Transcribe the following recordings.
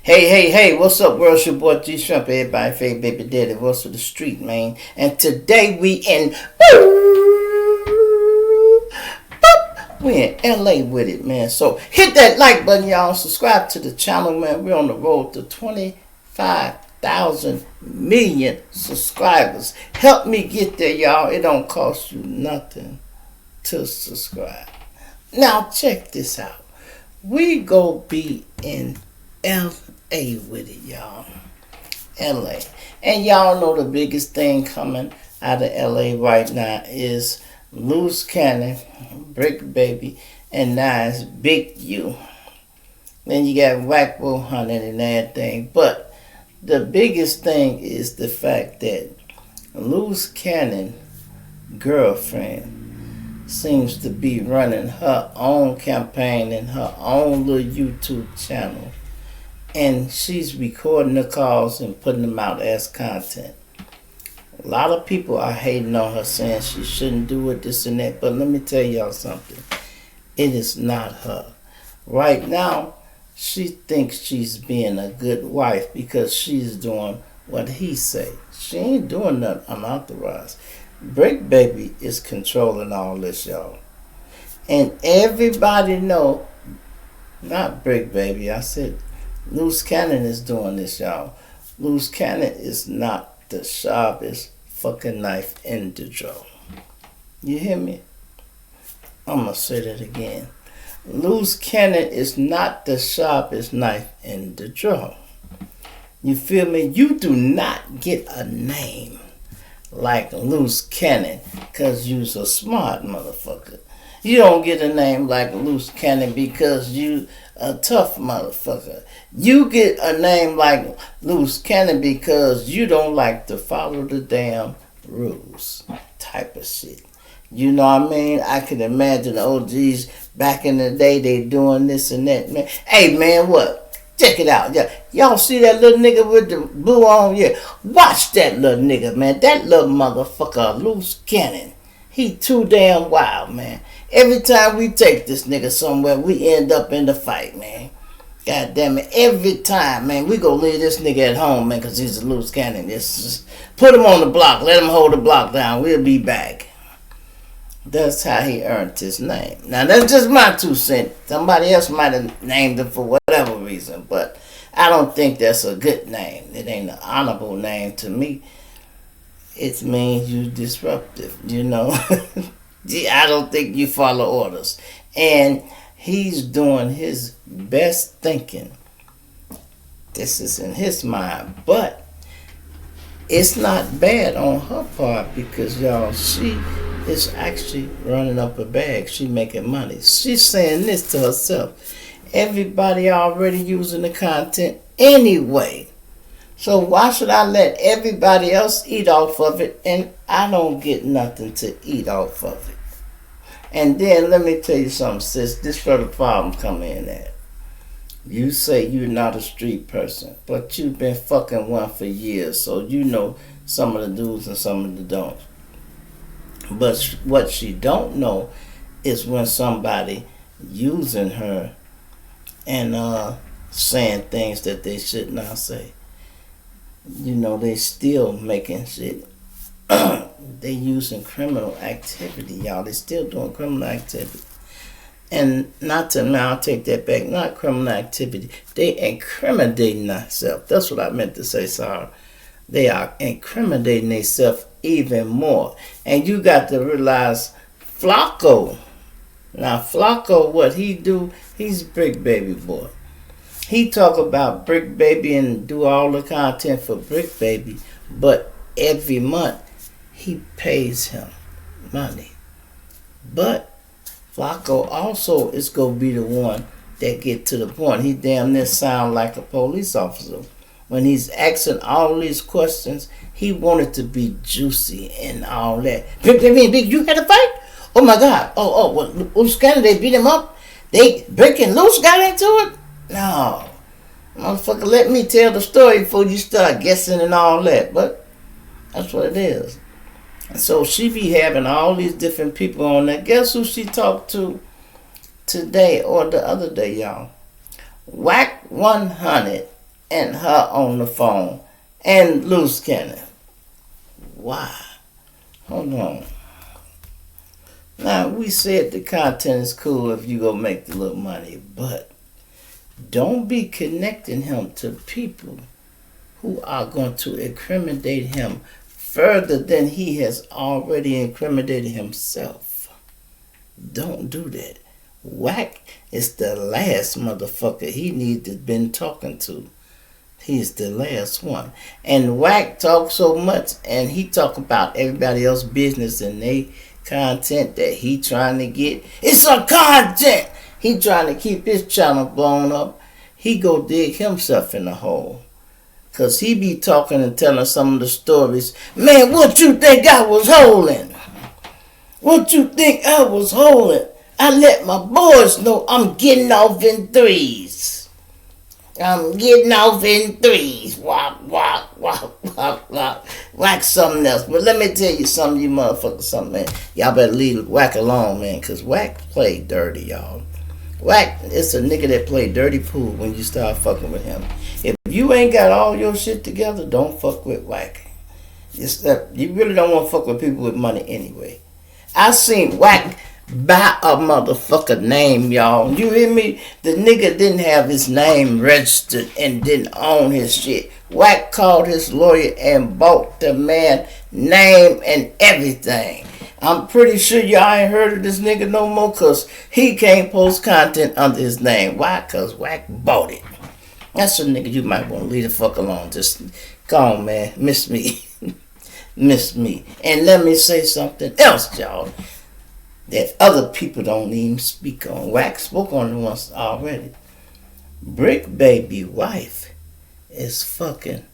Hey, what's up, world? It's your boy G Shrimp, everybody, favorite baby daddy, voice of the street, man. And today we in LA with it, man. So hit that like button, y'all. Subscribe to the channel, man. We're on the road to 25,000 million subscribers. Help me get there, y'all. It don't cost you nothing to subscribe. Now check this out. We go be in LA with it, y'all. LA. And y'all know the biggest thing coming out of LA right now is Loose Cannon, Brick Baby, and now it's Big U. Then you got WACK100 and everything. But the biggest thing is the fact that Loose Cannon girlfriend seems to be running her own campaign and her own little YouTube channel. And she's recording the calls and putting them out as content. A lot of people are hating on her, saying she shouldn't do it, this and that. But let me tell y'all something. It is not her. Right now, she thinks she's being a good wife because she's doing what he say. She ain't doing nothing unauthorized. Brick Baby is controlling all this, y'all. And everybody know, not Brick Baby, I said Loose Cannon is doing this, y'all. Loose Cannon is not the sharpest fucking knife in the drawer. You hear me? I'm gonna say that again. Loose Cannon is not the sharpest knife in the drawer. You feel me? You do not get a name like Loose Cannon because you's a smart motherfucker. You don't get a name like Loose Cannon because you a tough motherfucker. You get a name like Loose Cannon because you don't like to follow the damn rules type of shit. You know what I mean? I can imagine the OGs back in the day, they doing this and that, man. Hey, man, what? Check it out. Yeah. Y'all see that little nigga with the blue on? Yeah. Watch that little nigga, man. That little motherfucker, Loose Cannon. He too damn wild, man. Every time we take this nigga somewhere, we end up in the fight, man. God damn it. Every time, man, we go leave this nigga at home, man, because he's a Loose Cannon. Just put him on the block. Let him hold the block down. We'll be back. That's how he earned his name. Now, that's just my 2 cents. Somebody else might have named him for whatever reason, but I don't think that's a good name. It ain't an honorable name to me. It means you disruptive, you know. I don't think you follow orders. And he's doing his best thinking. This is in his mind. But it's not bad on her part because, y'all, she is actually running up a bag. She making money. She's saying this to herself. Everybody already using the content anyway. So why should I let everybody else eat off of it and I don't get nothing to eat off of it? And then let me tell you something, sis. This is where the problem come in at. You say you're not a street person, but you've been fucking one for years, so you know some of the do's and some of the don'ts. But what she don't know is when somebody using her and saying things that they should not say. You know, they still making shit. They using criminal activity, y'all. They still doing criminal activity. And not to now, I'll take that back. Not criminal activity. They incriminating themselves. That's what I meant to say, sorry. They are incriminating themselves even more. And you got to realize Flacco. Now, Flacco, what he do, he's Brick Baby boy. He talk about Brick Baby and do all the content for Brick Baby, but every month he pays him money. But Flacco also is going to be the one that get to the point. He damn near sound like a police officer. When he's asking all these questions, he wanted to be juicy and all that. Big, you had a fight? Oh my God. Loose Cannon, they beat him up? Brick and Loose got into it? No. Motherfucker, let me tell the story before you start guessing and all that. But that's what it is. And so she be having all these different people on there. Guess who she talked to today or the other day, y'all? WACK100 and her on the phone and Luce Cannon. Why? Hold on. Now, we said the content is cool if you go make the little money, but don't be connecting him to people who are going to incriminate him further than he has already incriminated himself. Don't do that. Wack is the last motherfucker he needs to been talking to. He's the last one. And Wack talks so much, and he talk about everybody else's business and they content that he trying to get. It's a content. He trying to keep his channel blown up. He go dig himself in the hole. Cause he be talking and telling some of the stories. Man, what you think I was holding? What you think I was holding? I let my boys know I'm getting off in threes. I'm getting off in threes. Wop, wop, wop, wop, wop. Whack something else. But let me tell you something, you motherfuckers, something, man. Y'all better leave Wack alone, man, because Wack play dirty, y'all. Wack is a nigga that play dirty pool when you start fucking with him. If you ain't got all your shit together, don't fuck with Wack. You really don't want to fuck with people with money anyway. I seen Wack buy a motherfucker name, y'all. You hear me? The nigga didn't have his name registered and didn't own his shit. Wack called his lawyer and bought the man name and everything. I'm pretty sure y'all ain't heard of this nigga no more because he can't post content under his name. Why? Because Wack bought it. That's a nigga you might want to leave the fuck alone. Just go on, man. Miss me. Miss me. And let me say something else, y'all, that other people don't even speak on. Wack spoke on it once already. Brick Baby wife is fucking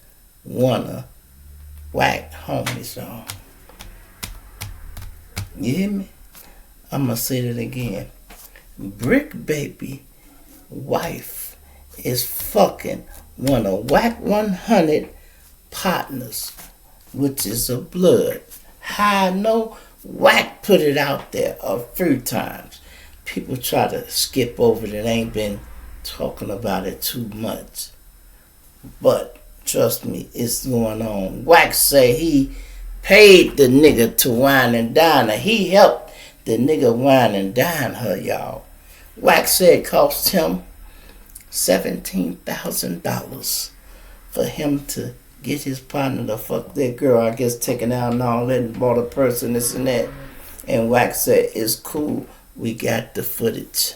one of Wack homies, y'all. You hear me? I'm going to say that again. Brick Baby wife is fucking one of WACK100 partners, which is a blood. How I know? Wack put it out there a few times. People try to skip over it and ain't been talking about it too much. But trust me, it's going on. Wack say he paid the nigga to wine and dine her. He helped the nigga wine and dine her, y'all. Wack said it cost him $17,000 for him to get his partner to fuck that girl. I guess taking out and all that and bought a purse and this and that. And Wack said, it's cool. We got the footage.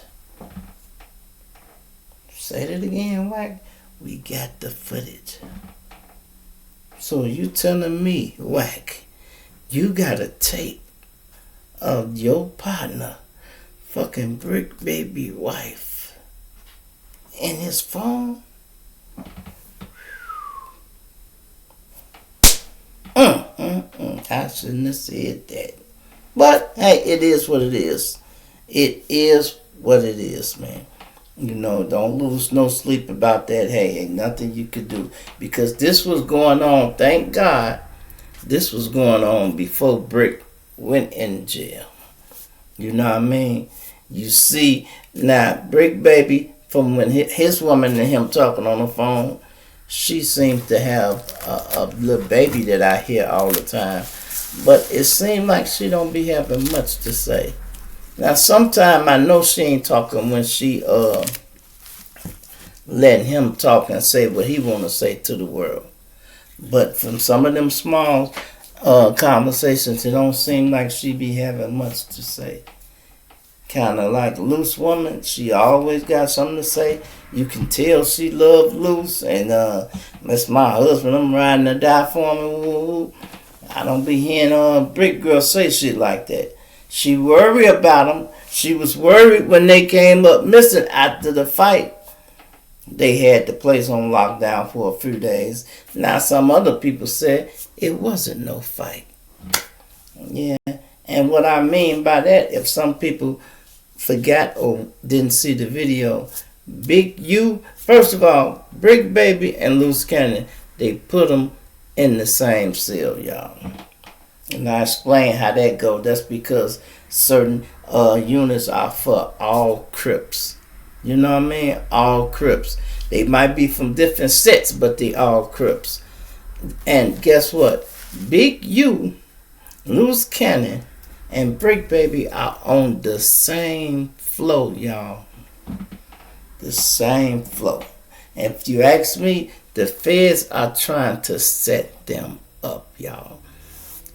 Say that again, Wack. We got the footage. So you telling me, Wack, you got a tape of your partner fucking Brick Baby wife in his phone? I shouldn't have said that. But, hey, it is what it is. It is what it is, man. You know, don't lose no sleep about that. Hey, ain't nothing you could do. Because this was going on, thank God, this was going on before Brick went in jail. You know what I mean? You see, now, Brick Baby, from when his woman and him talking on the phone, she seems to have a little baby that I hear all the time. But it seems like she don't be having much to say. Now, sometime I know she ain't talking when she letting him talk and say what he want to say to the world. But from some of them small conversations, it don't seem like she be having much to say. Kind of like Luce woman, she always got something to say. You can tell she love Luce, and that's my husband. I'm riding to die for him. Woo-woo. I don't be hearing Brick Girl say shit like that. She worry about him. She was worried when they came up missing after the fight. They had the place on lockdown for a few days. Now some other people said it wasn't no fight. Yeah, and what I mean by that, if some people forgot or didn't see the video, first of all, Brick Baby and Luce Cannon, they put them in the same cell, y'all. And I explain how that go. That's because certain units are for all Crips. You know what I mean? All Crips. They might be from different sets, but they all Crips. And guess what? Big U, Loose Cannon, and Brick Baby are on the same flow, y'all. The same flow. And if you ask me, the feds are trying to set them up, y'all.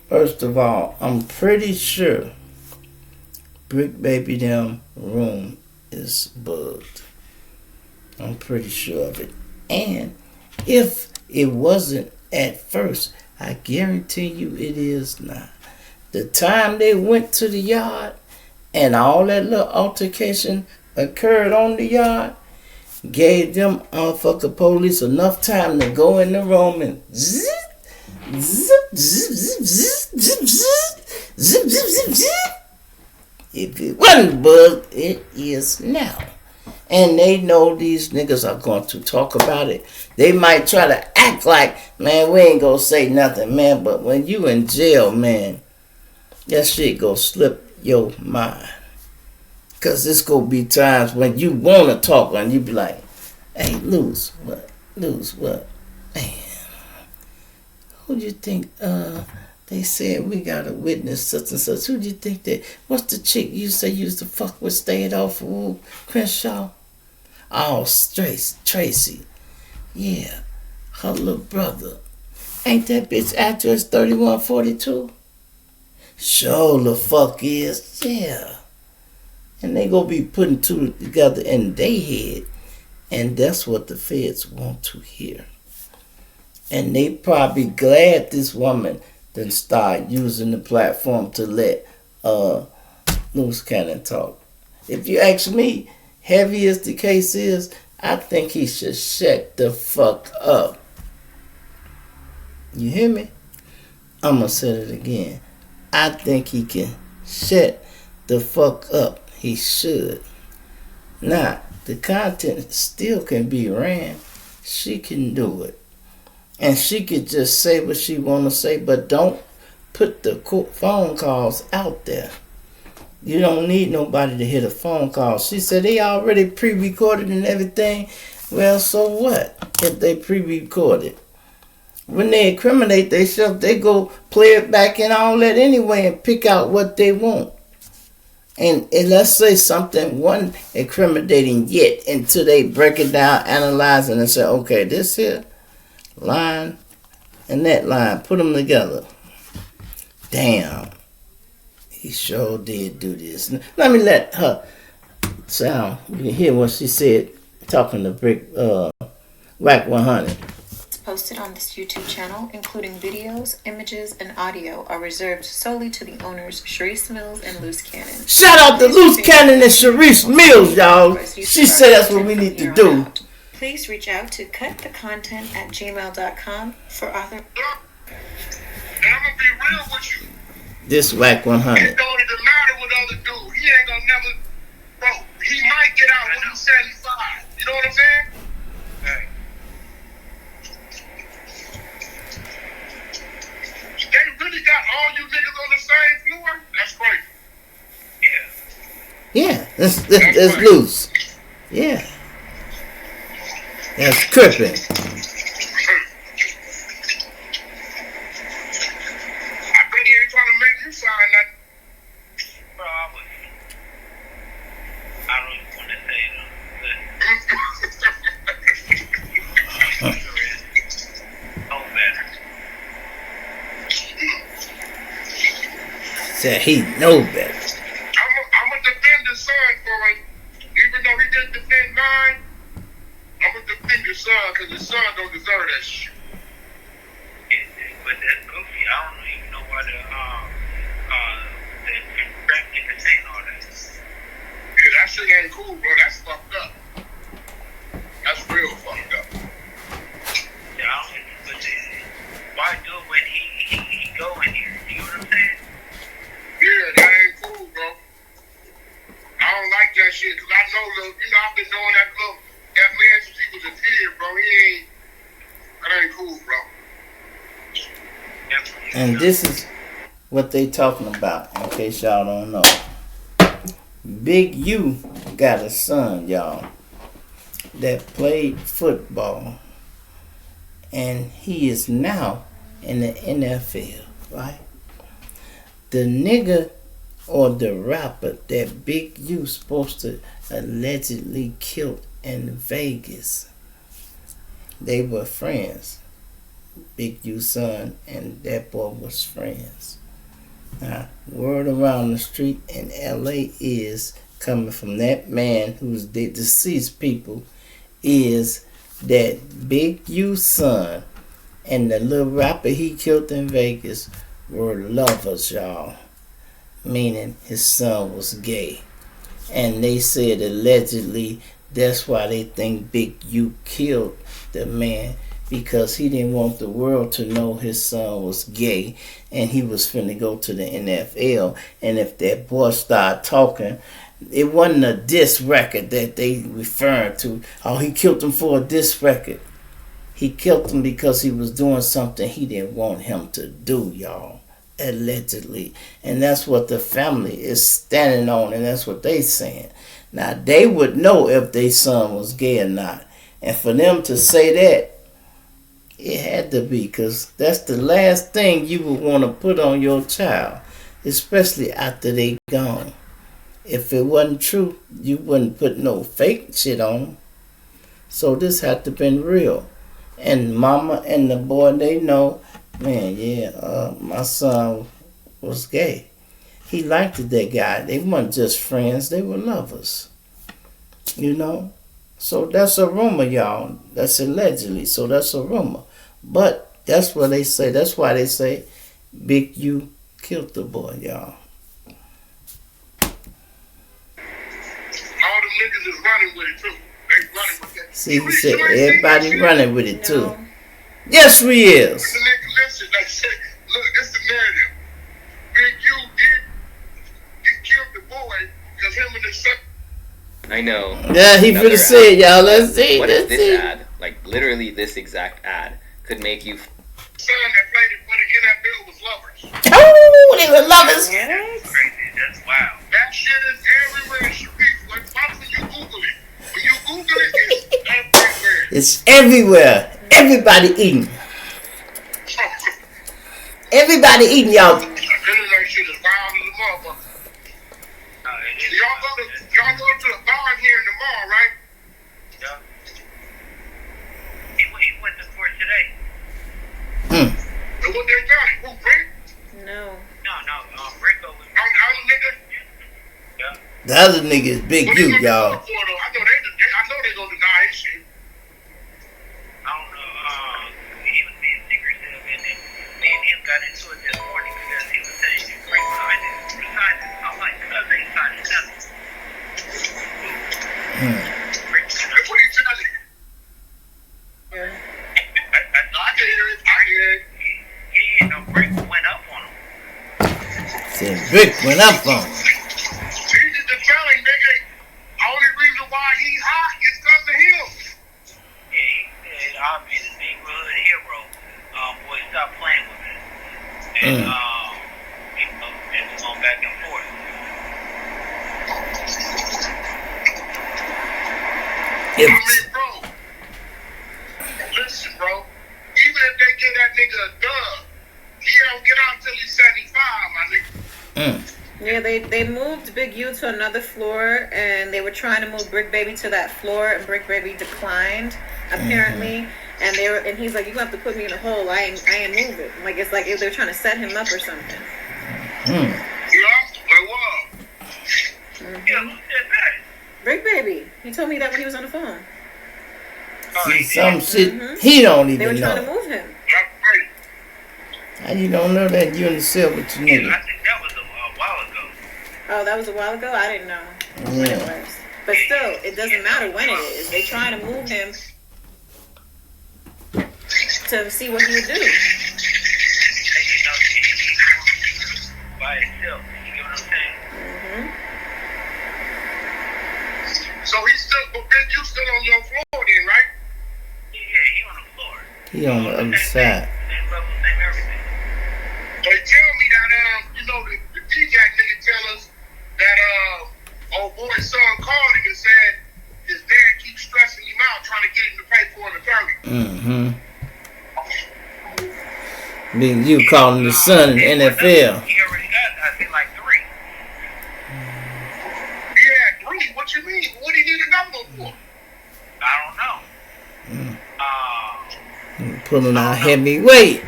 First of all, I'm pretty sure Brick Baby them room is bugged. I'm pretty sure of it. And if it wasn't at first, I guarantee you it is now. The time they went to the yard and all that little altercation occurred on the yard, gave them motherfucking police enough time to go in the room and zip, zip, zip, zip, zip, zip, zip, zip, zip, zip. If it wasn't bugged, it is now. And they know these niggas are going to talk about it. They might try to act like, man, we ain't gonna say nothing, man. But when you in jail, man, that shit go slip your mind. Because it's going to be times when you want to talk and you be like, hey, Luce, what? Luce, what? Man, who do you think, they said we got a witness such and such. Who do you think that, what's the chick you say you used to fuck with, stayed off of Crenshaw? Oh, Tracy. Yeah, her little brother. Ain't that bitch address 3142? Sure the fuck is, yeah. And they gonna be putting two together in their head. And that's what the feds want to hear. And they probably glad this woman didn't start using the platform to let Loose Cannon talk. If you ask me, heavy as the case is, I think he should shut the fuck up. You hear me? I'm gonna say it again. I think he can shut the fuck up. He should. Now, the content still can be ran. She can do it. And she could just say what she want to say, but don't put the phone calls out there. You don't need nobody to hear the phone calls. She said they already pre-recorded and everything. Well, so what if they pre-recorded? When they incriminate themselves, they go play it back and all that anyway and pick out what they want. And let's say something wasn't incriminating yet until they break it down, analyze it, and say, okay, this here line and that line, put them together. Damn, he sure did do this. Let me let her sound. You can hear what she said talking to WACK100. Posted on this YouTube channel, including videos, images, and audio, are reserved solely to the owners Charisse Mills and Loose Cannon. Shout out to Loose Cannon and Charisse Mills, y'all. She said that's what we need to do. Please reach out to cutthecontent@gmail.com for author. And I'm gonna be real with you. This WACK100. It don't even matter what other dude. He ain't gonna never, bro. He might get out when he's 75. You know what I'm saying? Hey. They really got all you niggas on the same floor? That's crazy. Yeah, that's loose. Yeah. That's crippin'. I bet he ain't trying to make you sign that. Bro, I don't even want to say it. No better. Said he know better. I'm gonna defend his son for it. Even though he didn't defend mine, I'm gonna defend his son because his son don't deserve that shit. But that's goofy. I don't even know why the rap entertain all that. Yeah, that shit ain't cool, bro. That's fucked up. That's real fucked up. Yeah, I don't. But why do it when he go in here? You know what I'm saying? Yeah, that ain't cool, bro. I don't like that shit because I know, I've been knowing that man since he was a kid, bro. That ain't cool, bro. And this is what they talking about, in case y'all don't know. Big U got a son, y'all. that played football, and he is now in the NFL, right? The nigga or the rapper that Big U supposed to allegedly killed in Vegas, they were friends. Big U's son and that boy was friends. Now, word around the street in LA is coming from that man who's the deceased people is that Big U's son and the little rapper he killed in Vegas were lovers, y'all. Meaning his son was gay. And they said allegedly that's why they think Big U killed the man, because he didn't want the world to know his son was gay and he was finna go to the NFL. And if that boy started talking, it wasn't a diss record that they referring to. Oh, he killed him for a diss record. He killed him because he was doing something he didn't want him to do, y'all. Allegedly. And that's what the family is standing on, and that's what they saying. Now, they would know if their son was gay or not. And for them to say that, it had to be, because that's the last thing you would want to put on your child, especially after they gone. If it wasn't true, you wouldn't put no fake shit on them. So this had to been real. And mama and the boy, they know, man, my son was gay. He liked that guy. They weren't just friends, they were lovers. You know? So that's a rumor, y'all. That's allegedly. So that's a rumor. But that's what they say. That's why they say Big U killed the boy, y'all. All the niggas is running with it too. They running with that. See, he said everybody running with it too. Yes, we is. Listen, like said, look, this the narrative. Big U did killed the boy because him and his son. I know. Yeah, he finna say it, y'all. Let's see. What Let's if this see. ad, like literally this exact ad, could make you... Son that played it for the NFL was lovers. Oh, they were lovers. That's crazy. That's wild. That shit is everywhere. Charisse, like, when you Google it. When you Google it, it's everywhere. It's everywhere. Everybody eating. Everybody eating, y'all. Internet shit is wild as a motherfucker. Y'all go to the bar here in the mall, right? Yeah. He went to court today. And what they got? Who, Rick? No. No. Rico was... I'm the nigga. Yeah. The other nigga is Big What U, they gonna y'all. do for, though? I know they gonna deny his shit. I don't know. He was being secretive, and then me and him got into it this morning because he was saying he's Rick signed it. I'm like, cuz they signed it nothing. Rick, That's what he said. Yeah. I can hear it. I hear it. he Rick went up on him. Said Rick went up on him. He's just the telling, nigga. Only reason why he's hot is because of him. Yeah, I'll be the neighborhood hero. Boy, stop playing with me. And, and we're going back and forth. I mean, bro. Listen, bro. Even if they give that nigga a dub, he don't get out until he's 75, my nigga. Yeah, they moved Big U to another floor, and they were trying to move Brick Baby to that floor, and Brick Baby declined, apparently. And he's like, "You have to put me in a hole. I ain't moving." Like it's like if they're trying to set him up or something. Yeah, like what? Yeah, who said that? Brick Baby. He told me that when he was on the phone. See, some shit he don't They were even trying to know. move him. That's right. How you don't know that you in the cell with your Yeah, nigga? I think that was a while ago. Oh, that was a while ago? I didn't know when it Yeah. was. But still, it doesn't matter when it is. They trying to move him to see what he would do. And he's by himself. You get what I'm saying? So he's still, but Big U still on your floor then, right? Yeah, he on the floor. He on the other side. Same level, same everything. They tell me that, the DJ nigga tell us that, old boy's son called him and said his dad keeps stressing him out trying to get him to pay for an attorney. Then you calling the son in the NFL. He already got, I think, like 3. Yeah, 3. What you mean? What do you need a number for? I don't know. Pulling out heavyweight. I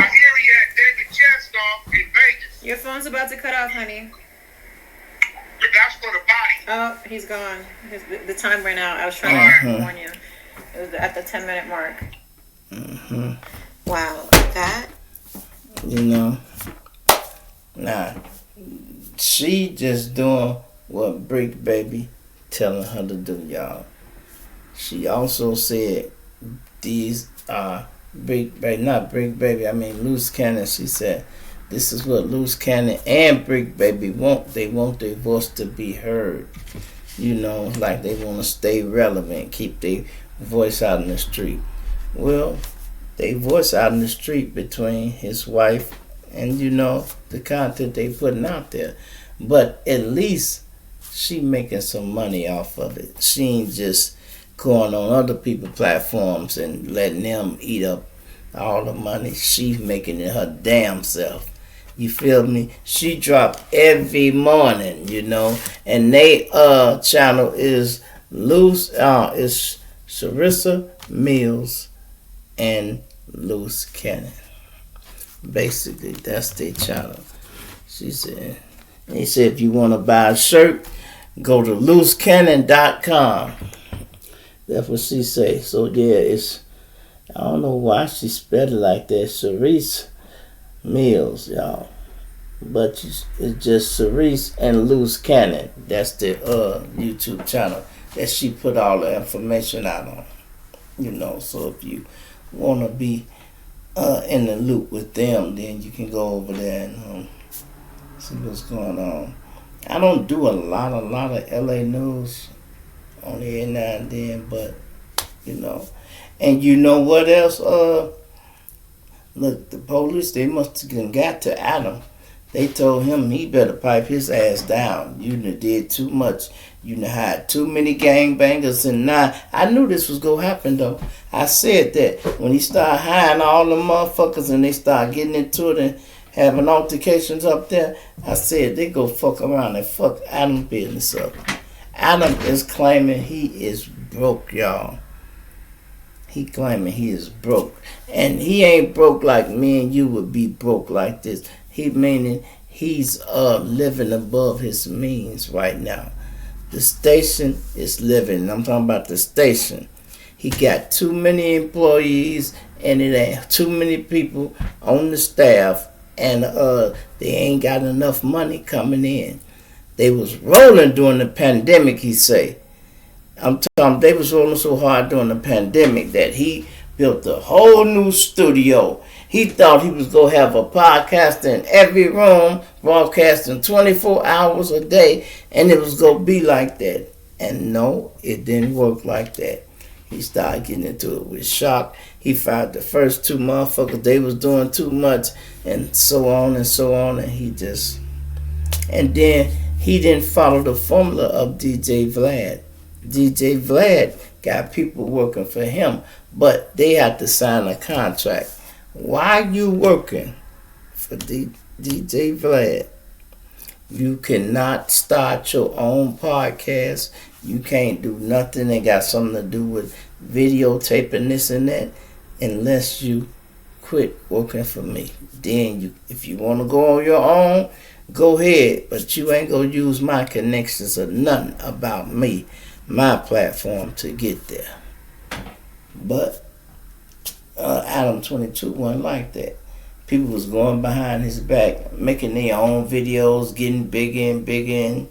hear he had David Chestnut in Vegas. Your phone's about to cut off, honey. But that's for the body. Oh, he's gone. The time ran out. I was trying to warn you. It was at the 10-minute mark. Wow, that. You know. Nah. She just doing what Brick Baby telling her to do, y'all. She also said these Brick Baby, not Brick Baby, I mean Luce Cannon. She said this is what Luce Cannon and Brick Baby want. They want their voice to be heard. You know, like they want to stay relevant, keep their voice out in the street. Well, they voice out in the street between his wife and, you know, the content they putting out there. But at least she making some money off of it. She ain't just going on other people's platforms and letting them eat up all the money. She's making it her damn self. You feel me? She drop every morning, you know, and they channel is Luce, is Charisse Mills and Luce Cannon. Basically, that's their channel. She said, he said, if you want to buy a shirt, go to lucecannon.com. That's what she say. So yeah, it's, I don't know why she spelled it like that, Charisse Mills, y'all. But it's just Charisse and Luce Cannon. That's the YouTube channel that she put all the information out on. You know, so if you want to be in the loop with them, then you can go over there and see what's going on. I don't do a lot of LA news on here now and then, but you know. And you know what else? Look, the police, they must have got to Adam. They told him he better pipe his ass down. You done did too much. You done had too many gangbangers, and now I knew this was gonna happen though. I said that when he started hiring all the motherfuckers and they started getting into it and having altercations up there, I said they go fuck around and fuck Adam's business up. Adam is claiming he is broke, y'all. He claiming he is broke. And he ain't broke like me and you would be broke like this. He meaning he's living above his means right now. The station is living. I'm talking about the station. He got too many employees and it ain't too many people on the staff, and they ain't got enough money coming in. They was rolling during the pandemic, he say. I'm talking, they was rolling so hard during the pandemic that he built a whole new studio. He thought he was going to have a podcast in every room, broadcasting 24 hours a day, and it was going to be like that. And no, it didn't work like that. He started getting into it with shock. He fired the first 2 motherfuckers. They was doing too much, and so on and so on, and he just... And then he didn't follow the formula of DJ Vlad. DJ Vlad got people working for him, but they had to sign a contract. Why you working for DJ Vlad? You cannot start your own podcast. You can't do nothing that got something to do with videotaping this and that unless you quit working for me. Then you, if you want to go on your own, go ahead, but you ain't gonna use my connections or nothing about me, my platform to get there. But Adam 22 wasn't like that. People was going behind his back, making their own videos, getting bigger and bigger, and,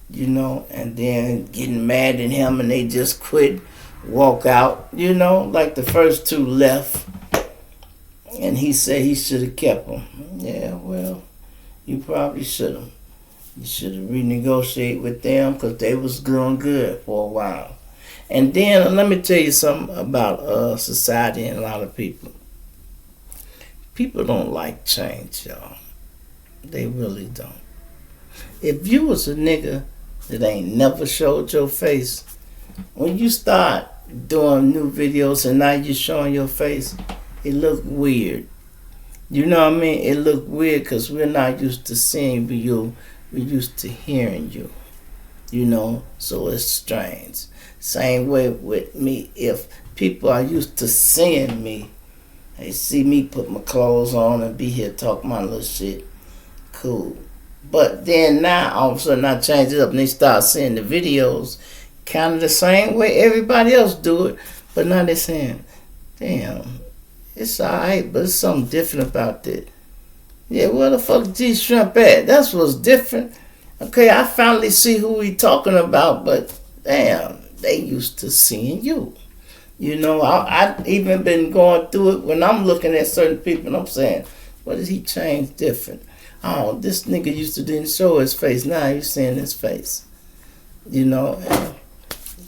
you know, and then getting mad at him, and they just quit, walk out, you know, like the first 2 left. And he said he should have kept them. Yeah, well, you probably should have. You should have renegotiated with them because they was doing good for a while. And then let me tell you something about society and a lot of people. People don't like change, y'all. They really don't. If you was a nigga that ain't never showed your face, when you start doing new videos and now you're showing your face, it look weird. You know what I mean? It look weird because we're not used to seeing you. We're used to hearing you. You know, so it's strange. Same way with me. If people are used to seeing me, they see me put my clothes on and be here talk my little shit, cool. But then now all of a sudden I change it up and they start seeing the videos kind of the same way everybody else do it. But now they're saying, damn, it's alright, but it's something different about that. Yeah, where the fuck G Shrimp at? That's what's different. Okay, I finally see who we talking about, but damn, they used to seeing you. You know, I even been going through it when I'm looking at certain people and I'm saying, what did he change different? Oh, this nigga used to didn't show his face. Now he's seeing his face. You know, and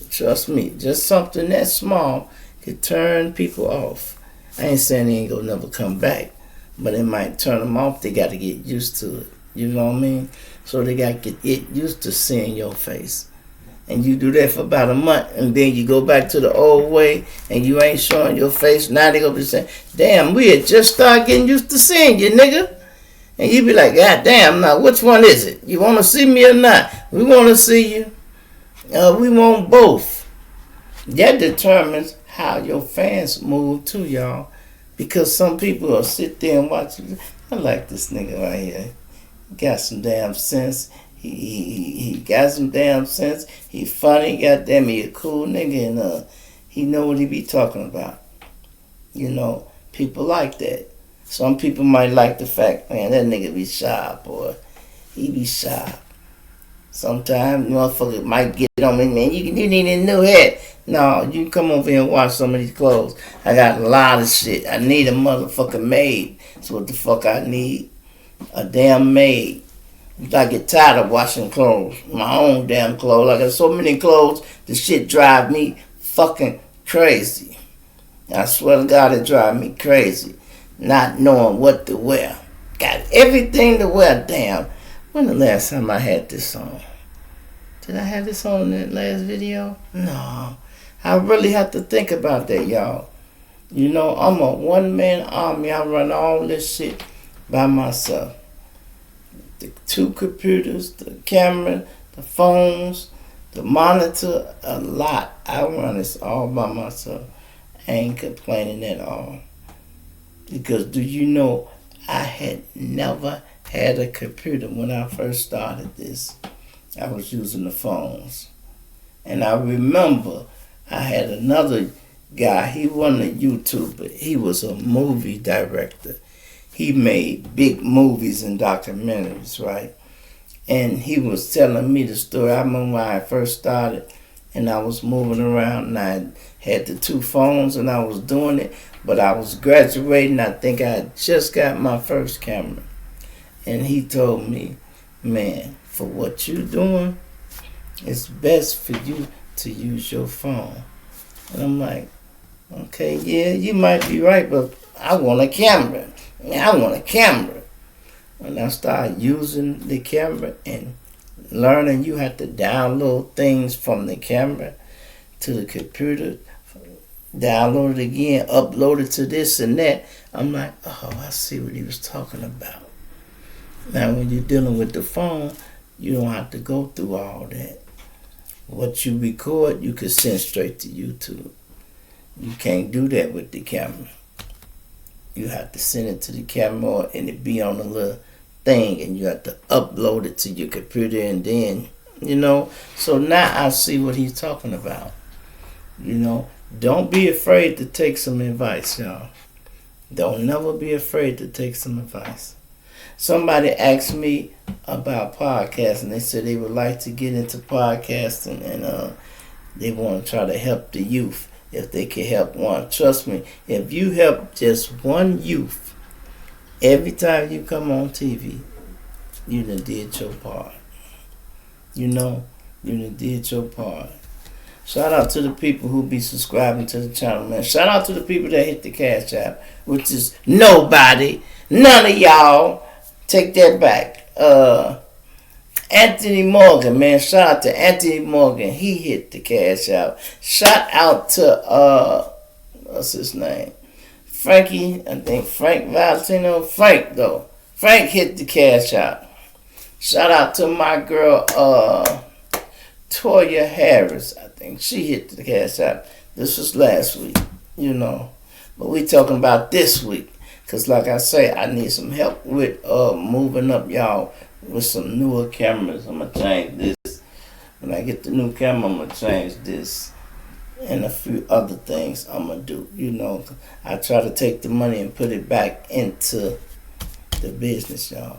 trust me, just something that small could turn people off. I ain't saying they ain't gonna never come back, but it might turn them off. They got to get used to it. You know what I mean? So they got to get used to seeing your face. And you do that for about a month, and then you go back to the old way, and you ain't showing your face. Now they gonna be saying, damn, we had just started getting used to seeing you, nigga. And you be like, God damn, now which one is it? You want to see me or not? We want to see you. We want both. That determines how your fans move too, y'all. Because some people will sit there and watch you. I like this nigga right here. He got some damn sense. He got some damn sense. He funny, goddamn, he a cool nigga, and he know what he be talking about. You know, people like that. Some people might like the fact, man, that nigga be shy, boy. He be shy. Sometimes motherfuckers might get on me, man. You need a new head. No, you can come over here and wash some of these clothes. I got a lot of shit. I need a motherfucking maid. That's what the fuck I need. A damn maid. I get tired of washing clothes. My own damn clothes. I got so many clothes, the shit drive me fucking crazy. I swear to God, it drive me crazy. Not knowing what to wear. Got everything to wear, damn. When the last time I had this on? Did I have this on in that last video? No. I really have to think about that, y'all. You know, I'm a one-man army. I run all this shit by myself. The 2 computers, the camera, the phones, the monitor, a lot. I run this all by myself. I ain't complaining at all. Because do you know, I had never had a computer when I first started this. I was using the phones. And I remember I had another guy, he wasn't a YouTuber, he was a movie director. He made big movies and documentaries, right? And he was telling me the story. I remember when I first started and I was moving around and I had the 2 phones and I was doing it, but I was graduating. I think I had just got my first camera. And he told me, man, for what you're doing, it's best for you to use your phone. And I'm like, okay, yeah, you might be right, but I want a camera. I want a camera. When I started using the camera and learning you have to download things from the camera to the computer, download it again, upload it to this and that, I'm like, oh, I see what he was talking about. Now, when you're dealing with the phone, you don't have to go through all that. What you record, you can send straight to YouTube. You can't do that with the camera. You have to send it to the camera and it be on a little thing and you have to upload it to your computer and then, you know. So now I see what he's talking about. You know, don't be afraid to take some advice, y'all. Don't never be afraid to take some advice. Somebody asked me about podcasting. They said they would like to get into podcasting and they want to try to help the youth. If they can help one, trust me, if you help just one youth, every time you come on TV, you done did your part. You know, you done did your part. Shout out to the people who be subscribing to the channel, man. Shout out to the people that hit the Cash App, which is nobody, none of y'all. Take that back. Anthony Morgan, man. Shout out to Anthony Morgan. He hit the cash out. Shout out to what's his name? Frankie, I think Frank Valentino. Frank though. Frank hit the cash out. Shout out to my girl Toya Harris. I think she hit the cash out. This was last week, you know. But we talking about this week. Cause like I say, I need some help with moving up y'all with some newer cameras. I'm gonna change this. When I get the new camera, I'm gonna change this. And a few other things I'm gonna do, you know. I try to take the money and put it back into the business, y'all.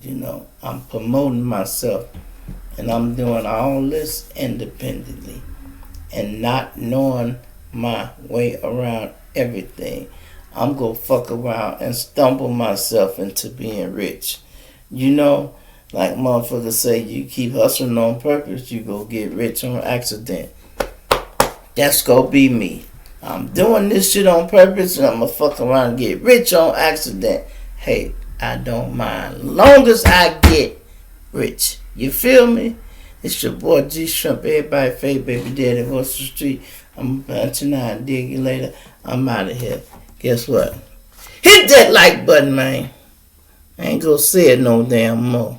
You know, I'm promoting myself and I'm doing all this independently and not knowing my way around everything. I'm gonna fuck around and stumble myself into being rich. You know, like motherfuckers say, you keep hustling on purpose, you go get rich on accident. That's gonna be me. I'm doing this shit on purpose and I'm gonna fuck around and get rich on accident. Hey, I don't mind. Long as I get rich. You feel me? It's your boy G Shrimp. Everybody fake baby daddy. What's the street? I'm punching out. Dig you later. I'm out of here. Guess what? Hit that like button, man. I ain't gonna say it no damn more.